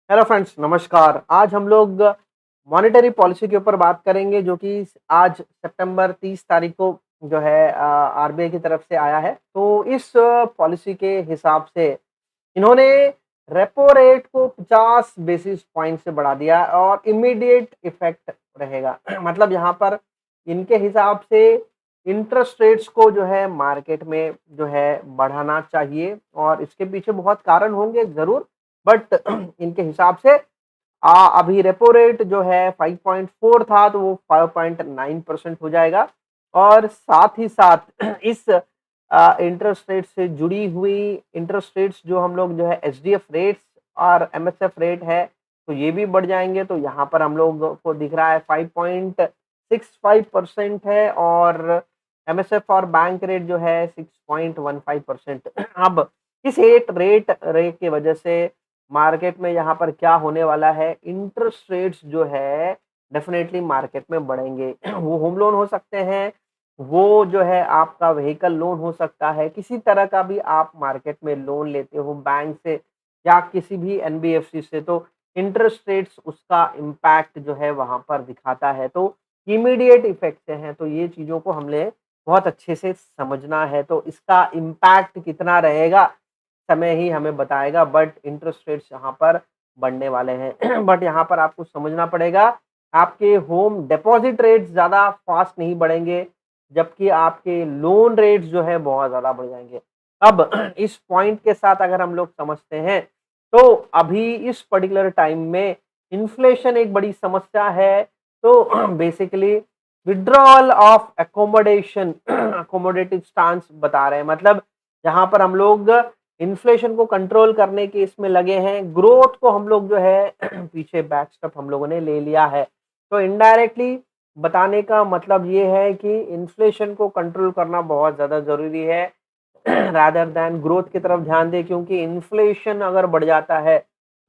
Hello friends, नमस्कार। आज हम लोग मॉनेटरी पॉलिसी के ऊपर बात करेंगे जो कि आज सितंबर 30 तारीख को जो है आरबीआई की तरफ से आया है। तो इस पॉलिसी के हिसाब से इन्होंने रेपो रेट को 50 बेसिस पॉइंट से बढ़ा दिया और इमीडिएट इफेक्ट रहेगा। मतलब यहाँ पर इनके हिसाब से इंटरेस्ट रेट्स को जो है मार्केट में जो है बढ़ाना चाहिए और इसके पीछे बहुत कारण होंगे ज़रूर, बट इनके हिसाब से अभी रेपो रेट जो है 5.4 था तो वो 5.9% हो जाएगा। और साथ ही साथ इस इंटरेस्ट रेट से जुड़ी हुई इंटरेस्ट रेट्स जो हम लोग जो है एचडीएफ रेट्स और एमएसएफ रेट है, तो ये भी बढ़ जाएंगे। तो यहाँ पर हम लोग को दिख रहा है 5.65% है और एमएसएफ और बैंक रेट जो है 6.15%। अब इस रेट की वजह से मार्केट में यहाँ पर क्या होने वाला है, इंटरेस्ट रेट्स जो है डेफिनेटली मार्केट में बढ़ेंगे। वो होम लोन हो सकते हैं, वो जो है आपका व्हीकल लोन हो सकता है, किसी तरह का भी आप मार्केट में लोन लेते हो बैंक से या किसी भी एनबीएफसी से, तो इंटरेस्ट रेट्स उसका इम्पैक्ट जो है वहाँ पर दिखाता है। तो इमीडिएट इफेक्ट से हैं, तो ये चीज़ों को हमने बहुत अच्छे से समझना है। तो इसका इम्पैक्ट कितना रहेगा, समय ही हमें बताएगा, बट इंटरेस्ट रेट्स यहाँ पर बढ़ने वाले हैं। बट यहाँ पर आपको समझना पड़ेगा, आपके होम डिपॉजिट रेट्स ज़्यादा फास्ट नहीं बढ़ेंगे, जबकि आपके लोन रेट्स जो है बहुत ज़्यादा बढ़ जाएँगे। अब इस पॉइंट के साथ अगर हम लोग समझते हैं, तो अभी इस पर्टिकुलर टाइम में इन्फ्लेशन एक बड़ी समस्या है। तो basically withdrawal of accommodation accommodative stance बता रहे हैं। मतलब जहाँ पर हम लोग इन्फ्लेशन को कंट्रोल करने के इसमें लगे हैं, ग्रोथ को हम लोग जो है पीछे बैक स्टेप हम लोगों ने ले लिया है। तो इनडायरेक्टली बताने का मतलब ये है कि इन्फ्लेशन को कंट्रोल करना बहुत ज़्यादा ज़रूरी है रादर दैन ग्रोथ की तरफ ध्यान दें, क्योंकि इन्फ्लेशन अगर बढ़ जाता है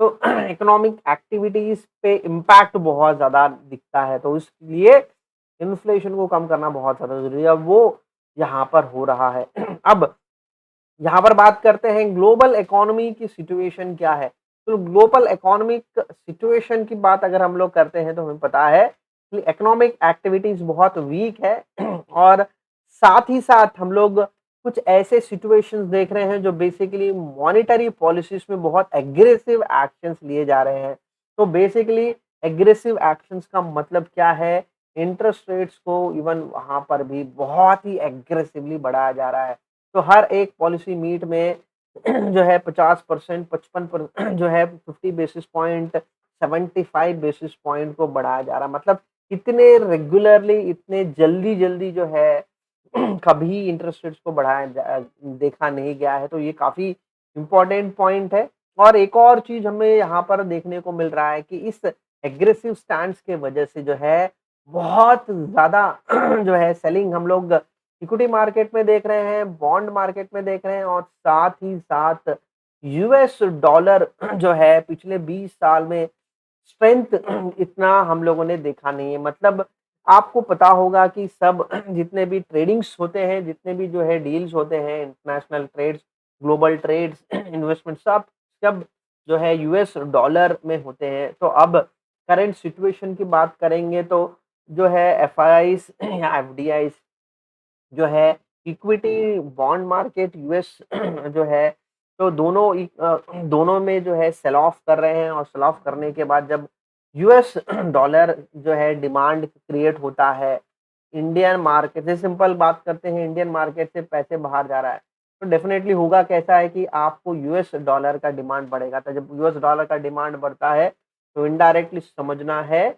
तो इकोनॉमिक एक्टिविटीज़ पे इम्पैक्ट बहुत ज़्यादा दिखता है। तो इसलिए इन्फ्लेशन को कम करना बहुत ज़्यादा ज़रूरी है, वो यहाँ पर हो रहा है। अब यहाँ पर बात करते हैं ग्लोबल इकोनॉमी की सिचुएशन क्या है। तो ग्लोबल इकोनॉमिक सिचुएशन की बात अगर हम लोग करते हैं तो हमें पता है कि इकोनॉमिक एक्टिविटीज बहुत वीक है और साथ ही साथ हम लोग कुछ ऐसे सिचुएशंस देख रहे हैं जो बेसिकली मॉनेटरी पॉलिसीज में बहुत एग्रेसिव एक्शंस लिए जा रहे हैं। तो बेसिकली एग्रेसिव एक्शंस का मतलब क्या है, इंटरेस्ट रेट्स को इवन वहां पर भी बहुत ही एग्रेसिवली बढ़ाया जा रहा है। तो हर एक पॉलिसी मीट में जो है 50%, 55% जो है 50 बेसिस पॉइंट, 75 बेसिस पॉइंट को बढ़ाया जा रहा है। मतलब इतने रेगुलरली, इतने जल्दी जल्दी जो है कभी इंटरेस्ट रेट्स को देखा नहीं गया है। तो ये काफी इम्पोर्टेंट पॉइंट है। और एक और चीज हमें यहाँ पर देखने को मिल रहा है कि इस एग्रेसिव स्टैंड्स के वजह से जो है बहुत ज्यादा जो है सेलिंग हम लोग इक्विटी मार्केट में देख रहे हैं, बॉन्ड मार्केट में देख रहे हैं और साथ ही साथ यूएस डॉलर जो है पिछले 20 साल में स्ट्रेंथ इतना हम लोगों ने देखा नहीं है। मतलब आपको पता होगा कि सब जितने भी ट्रेडिंग्स होते हैं, जितने भी जो है डील्स होते हैं, international trades, global trades, investment, सब सब जो है यूएस डॉलर में होते हैं। तो अब करंट सिचुएशन की बात करेंगे तो जो है एफआईआईस या एफडीआईस जो है इक्विटी बॉन्ड मार्केट यूएस जो है, तो दोनों में जो है सेल ऑफ कर रहे हैं और सेल ऑफ करने के बाद जब यूएस डॉलर जो है डिमांड क्रिएट होता है, इंडियन मार्केट से सिंपल बात करते हैं, इंडियन मार्केट से पैसे बाहर जा रहा है, तो डेफिनेटली होगा कैसा है कि आपको यूएस डॉलर का डिमांड बढ़ेगा। तो जब यूएस डॉलर का डिमांड बढ़ता है तो इनडायरेक्टली समझना है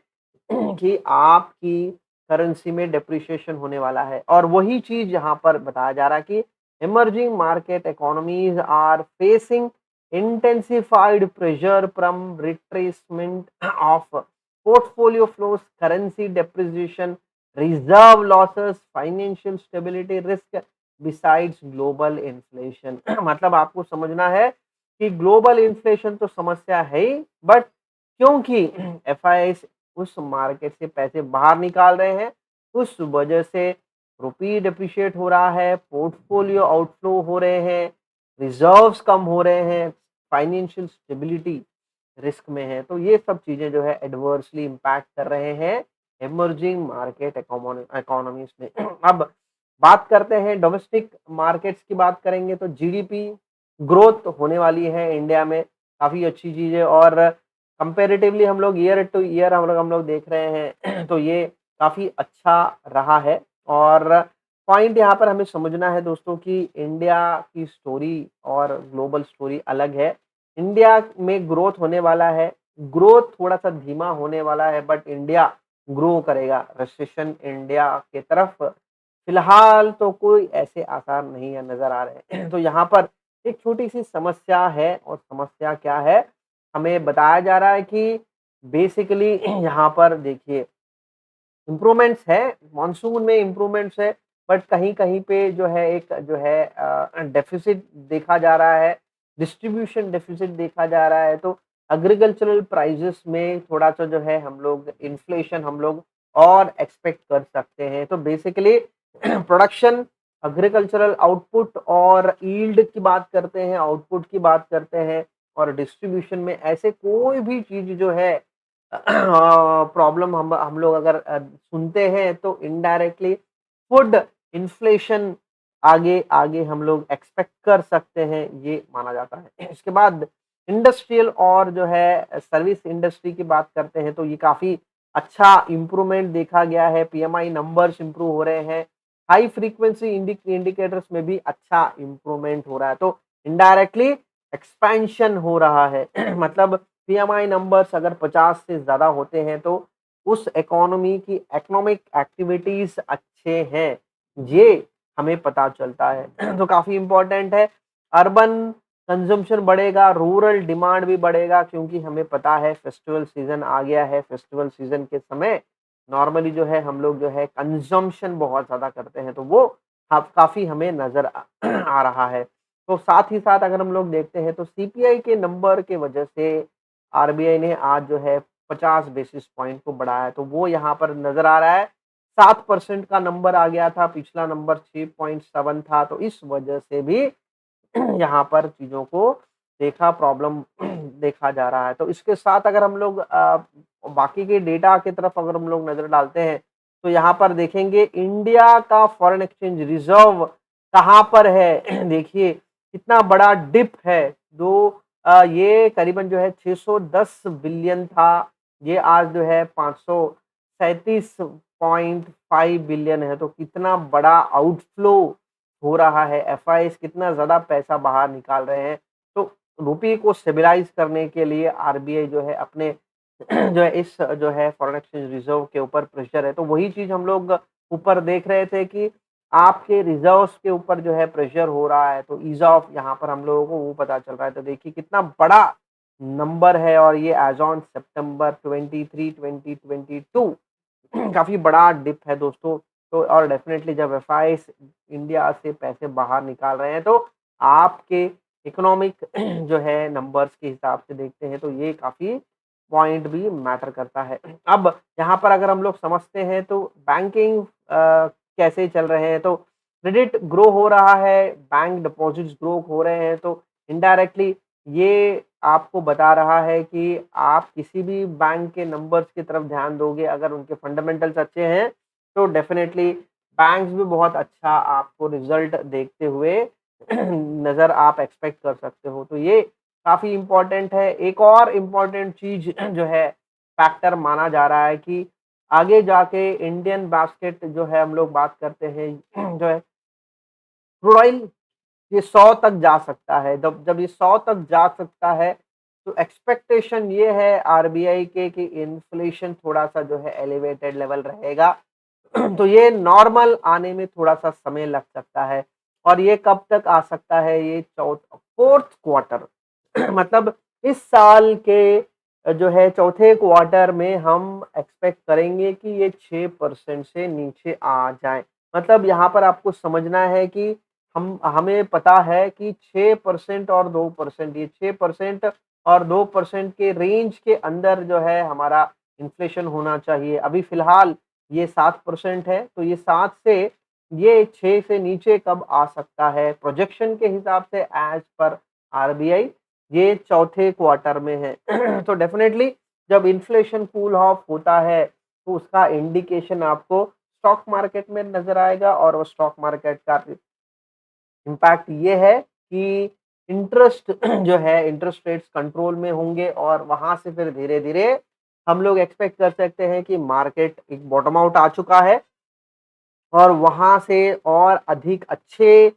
कि आपकी करेंसी में डेप्रिसिएशन होने वाला है। और वही चीज यहाँ पर बताया जा रहा है कि emerging market economies are facing intensified pressure from retracement of portfolio flows, currency depreciation, reserve losses, financial stability risk besides global inflation. मतलब आपको समझना है कि ग्लोबल इन्फ्लेशन तो समस्या है ही, बट क्योंकि एफआईआई उस मार्केट से पैसे बाहर निकाल रहे हैं, उस वजह से रुपी डिप्रिशिएट हो रहा है, पोर्टफोलियो आउटफ्लो हो रहे हैं, रिजर्व्स कम हो रहे हैं, फाइनेंशियल स्टेबिलिटी रिस्क में है। तो ये सब चीज़ें जो है एडवर्सली इम्पैक्ट कर रहे हैं इमर्जिंग मार्केट इकोनॉमीज़ में। अब बात करते हैं डोमेस्टिक मार्केट्स की बात करेंगे तो जीडीपी ग्रोथ होने वाली है इंडिया में, काफ़ी अच्छी चीज़ है और कंपैरेटिवली हम लोग ईयर टू ईयर हम लोग देख रहे हैं तो ये काफ़ी अच्छा रहा है। और पॉइंट यहाँ पर हमें समझना है दोस्तों कि इंडिया की स्टोरी और ग्लोबल स्टोरी अलग है। इंडिया में ग्रोथ होने वाला है, ग्रोथ थोड़ा-सा धीमा होने वाला है बट इंडिया ग्रो करेगा। रिसेशन इंडिया के तरफ फिलहाल तो कोई ऐसे आसार नहीं है नज़र आ रहे हैं। तो यहाँ पर एक छोटी-सी समस्या है और समस्या क्या है? हमें बताया जा रहा है कि बेसिकली यहाँ पर देखिए इम्प्रूवमेंट्स है, मानसून में इम्प्रूवमेंट्स है, बट कहीं-कहीं पे जो है एक जो है डेफ़िसिट देखा जा रहा है, डिस्ट्रीब्यूशन डेफ़िसिट देखा जा रहा है। तो एग्रीकल्चरल प्राइसेज़ में थोड़ा-सा जो है हम लोग इन्फ्लेशन हम लोग और एक्सपेक्ट कर सकते हैं। तो बेसिकली प्रोडक्शन, एग्रीकल्चरल आउटपुट और यील्ड की बात करते हैं, आउटपुट की बात करते हैं और डिस्ट्रीब्यूशन में ऐसे कोई भी चीज़ जो है प्रॉब्लम हम लोग अगर सुनते हैं तो इनडायरेक्टली फूड इन्फ्लेशन आगे आगे हम लोग एक्सपेक्ट कर सकते हैं, ये माना जाता है। इसके बाद इंडस्ट्रियल और जो है सर्विस इंडस्ट्री की बात करते हैं तो ये काफ़ी अच्छा इम्प्रूवमेंट देखा गया है, पीएमआई नंबर्स इम्प्रूव हो रहे हैं, हाई फ्रीक्वेंसी इंडिकेटर्स में भी अच्छा इम्प्रूवमेंट हो रहा है। तो इनडायरेक्टली एक्सपेंशन हो रहा है मतलब पीएमआई नंबर्स अगर 50 से ज़्यादा होते हैं तो उस इकोनॉमी की इकोनॉमिक एक्टिविटीज़ अच्छे हैं, ये हमें पता चलता है। तो काफ़ी इम्पोर्टेंट है, अर्बन कंज़म्पशन बढ़ेगा, रूरल डिमांड भी बढ़ेगा क्योंकि हमें पता है फेस्टिवल सीज़न आ गया है, फेस्टिवल सीज़न के समय नॉर्मली जो है हम लोग जो है कंज़म्पशन बहुत ज़्यादा करते हैं, तो वो काफ़ी हमें नज़र आ रहा है। तो साथ ही साथ अगर हम लोग देखते हैं तो सीपीआई के नंबर के वजह से आरबीआई ने आज जो है 50 बेसिस पॉइंट को बढ़ाया, तो वो यहाँ पर नज़र आ रहा है। 7% का नंबर आ गया था, पिछला नंबर 6.7 था, तो इस वजह से भी यहाँ पर चीज़ों को देखा प्रॉब्लम देखा जा रहा है। तो इसके साथ अगर हम लोग बाकी के डेटा की तरफ अगर हम लोग नज़र डालते हैं, तो यहाँ पर देखेंगे इंडिया का फॉरेन एक्सचेंज रिज़र्व कहाँ पर है? देखिए कितना बड़ा डिप है। ये करीबन जो है 610 बिलियन था, ये आज जो है 537.5 बिलियन है, तो कितना बड़ा आउटफ्लो हो रहा है, एफआईआईज़ कितना ज़्यादा पैसा बाहर निकाल रहे हैं। तो रुपये को स्टेबलाइज़ करने के लिए आरबीआई जो है अपने जो है इस जो है फॉरेन एक्सचेंज रिज़र्व के ऊपर प्रेशर है। तो वही चीज़ हम लोग ऊपर देख रहे थे कि आपके रिज़र्व्स के ऊपर जो है प्रेशर हो रहा है, तो ईज़ ऑफ यहाँ पर हम लोगों को वो पता चल रहा है। तो देखिए कितना बड़ा नंबर है और ये एज़ ऑन सितंबर 23, 2022 काफ़ी बड़ा डिप है दोस्तों। तो और डेफ़िनेटली जब एफआईआईज़ इंडिया से पैसे बाहर निकाल रहे हैं, तो आपके इकोनॉमिक जो है नंबर्स के हिसाब से देखते हैं, तो ये काफ़ी पॉइंट भी मैटर करता है। अब यहाँ पर अगर हम लोग समझते हैं तो बैंकिंग कैसे चल रहे हैं, तो क्रेडिट ग्रो हो रहा है, बैंक डिपॉज़िट्स ग्रो हो रहे हैं, तो इनडायरेक्टली ये आपको बता रहा है कि आप किसी भी बैंक के नंबर्स की तरफ ध्यान दोगे, अगर उनके फंडामेंटल्स अच्छे हैं, तो डेफ़िनेटली बैंक्स भी बहुत अच्छा आपको रिज़ल्ट देखते हुए नज़र आप एक्सपेक्ट कर सकते हो। तो ये काफ़ी इम्पोर्टेंट है। एक और इम्पोर्टेंट चीज़ जो है फैक्टर माना जा रहा है कि आगे जाके इंडियन बास्केट जो है हम लोग बात करते हैं जो है क्रूड ऑयल ये 100 तक जा सकता है। जब जब ये 100 तक जा सकता है, तो एक्सपेक्टेशन ये है आरबीआई के कि इन्फ्लेशन थोड़ा-सा जो है एलिवेटेड लेवल रहेगा। तो ये नॉर्मल आने में थोड़ा-सा समय लग सकता है और ये कब तक आ सकता है, ये 4th क्वार्टर मतलब इस साल के जो है चौथे क्वार्टर में हम एक्सपेक्ट करेंगे कि ये 6% से नीचे आ जाए। मतलब यहाँ पर आपको समझना है कि हमें पता है कि 6% और 2% ये 6% और 2% के रेंज के अंदर जो है हमारा इन्फ्लेशन होना चाहिए। अभी फ़िलहाल ये 7% है, तो ये 7 से ये 6 से नीचे कब आ सकता है? प्रोजेक्शन के हिसाब से एज़ पर आरबीआई ये चौथे क्वार्टर में है। तो डेफिनेटली जब इन्फ्लेशन कूल ऑफ होता है तो उसका इंडिकेशन आपको स्टॉक मार्केट में नज़र आएगा और वो स्टॉक मार्केट का इम्पैक्ट ये है कि इंटरेस्ट जो है इंटरेस्ट रेट्स कंट्रोल में होंगे और वहाँ से फिर धीरे-धीरे हम लोग एक्सपेक्ट कर सकते हैं कि मार्केट एक बॉटम आउट आ चुका है और वहाँ से और अधिक अच्छे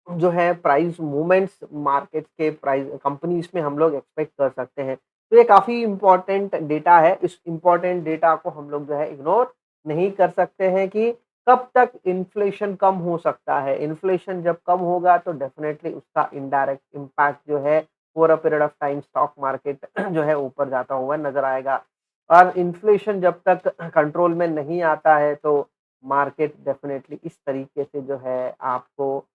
जो है प्राइस मूवमेंट्स मार्केट के प्राइस कंपनीज़ में हम लोग एक्सपेक्ट कर सकते हैं। तो ये काफ़ी इम्पोर्टेंट डेटा है। इस इम्पोर्टेंट डेटा को हम लोग जो है इग्नोर नहीं कर सकते हैं कि कब तक इन्फ्लेशन कम हो सकता है। इन्फ्लेशन जब कम होगा तो डेफ़िनेटली उसका इनडायरेक्ट इम्पैक्ट जो है over a period of time stock market जो है ऊपर जाता हुआ नज़र आएगा। और इन्फ्लेशन जब तक कंट्रोल में नहीं आता है तो मार्केट डेफ़िनेटली इस तरीके से जो है आपको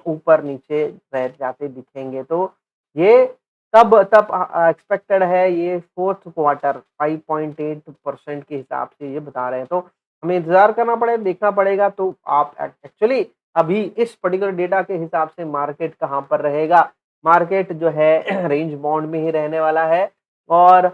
ऊपर नीचे रह जाते दिखेंगे। तो ये तब एक्सपेक्टेड है ये 4th क्वार्टर 5.8% के हिसाब से ये बता रहे हैं। तो हमें इंतज़ार करना पड़ेगा, देखना पड़ेगा तो आप एक्चुअली अभी इस पर्टिकुलर डेटा के हिसाब से मार्केट कहाँ पर रहेगा? मार्केट जो है रेंज बाउंड में ही रहने वाला है और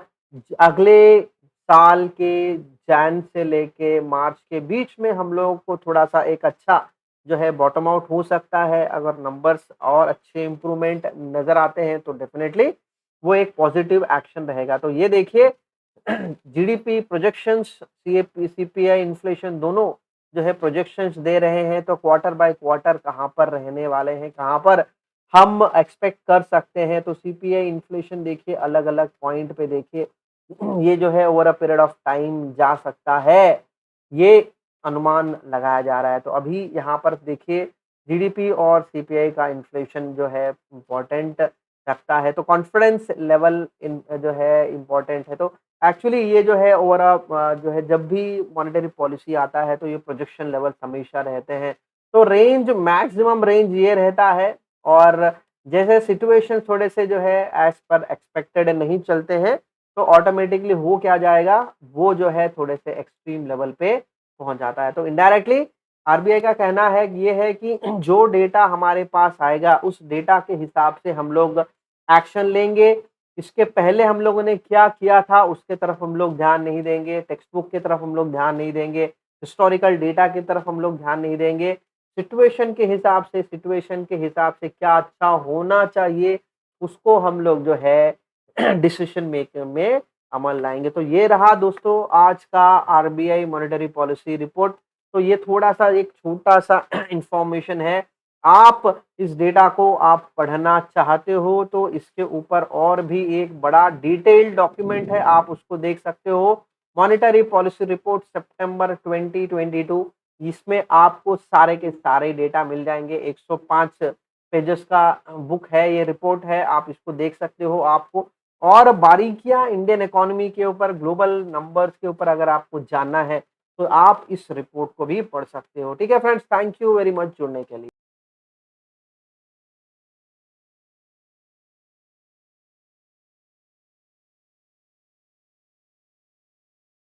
अगले साल के जैन से लेके मार्च के बीच में हम लोगों को थोड़ा-सा एक अच्छा जो है बॉटम आउट हो सकता है। अगर नंबर्स और अच्छे इम्प्रूवमेंट नज़र आते हैं तो डेफ़िनेटली वो एक पॉज़िटिव एक्शन रहेगा। तो ये देखिए जीडीपी प्रोजेक्शंस, सीपीआई, इन्फ्लेशन दोनों जो है प्रोजेक्शंस दे रहे हैं तो क्वार्टर बाय क्वार्टर कहाँ पर रहने वाले हैं, कहाँ पर हम एक्सपेक्ट कर सकते हैं। तो सीपीआई, इन्फ्लेशन देखिए अलग-अलग पॉइंट पे देखिए ये जो है over a period of time जा सकता है, ये अनुमान लगाया जा रहा है। तो अभी यहाँ पर देखिए जीडीपी और सीपीआई का इन्फ्लेशन जो है इम्पोर्टेंट रखता है, तो कॉन्फिडेंस लेवल इन जो है इम्पोर्टेंट है। तो एक्चुअली ये जो है जो है जब भी मॉनेटरी पॉलिसी आता है तो ये प्रोजेक्शन लेवल्स हमेशा रहते हैं। तो रेंज मैक्सिमम रेंज ये रहता है और जैसे सिचुएशन थोड़े से जो है एज़ पर एक्सपेक्टेड नहीं चलते हैं, तो ऑटोमेटिकली हो क्या जाएगा, वो जो है थोड़े से एक्सट्रीम लेवल पे पहुँच जाता है। तो इनडायरेक्टली आरबीआई का कहना है ये है कि जो डेटा हमारे पास आएगा, उस डेटा के हिसाब से हम लोग एक्शन लेंगे। इसके पहले हम लोगों ने क्या किया था, उसके तरफ हम लोग ध्यान नहीं देंगे, टेक्स्ट बुक की तरफ हम लोग ध्यान नहीं देंगे, हिस्टोरिकल डेटा की तरफ हम लोग ध्यान नहीं देंगे। सिचुएशन के हिसाब से क्या अच्छा होना चाहिए, उसको हम लोग जो है डिसीजन मेकिंग में अमल लाएँगे। तो ये रहा दोस्तों आज का आरबीआई मॉनेटरी पॉलिसी रिपोर्ट। तो ये थोड़ा-सा एक छोटा-सा इन्फॉर्मेशन है। आप इस डेटा को आप पढ़ना चाहते हो तो इसके ऊपर और भी एक बड़ा डिटेल्ड डॉक्यूमेंट है, आप उसको देख सकते हो। मॉनेटरी पॉलिसी रिपोर्ट सितंबर 2022 इसमें आपको सारे के सारे डेटा मिल जाएँगे। 105 पेजेस का बुक है, ये रिपोर्ट है, आप इसको देख सकते हो। आपको और बारीकियाँ इंडियन इकोनॉमी के ऊपर, ग्लोबल नंबर्स के ऊपर अगर आपको जानना है, तो आप इस रिपोर्ट को भी पढ़ सकते हो। ठीक है friends, thank you very much जुड़ने के लिए।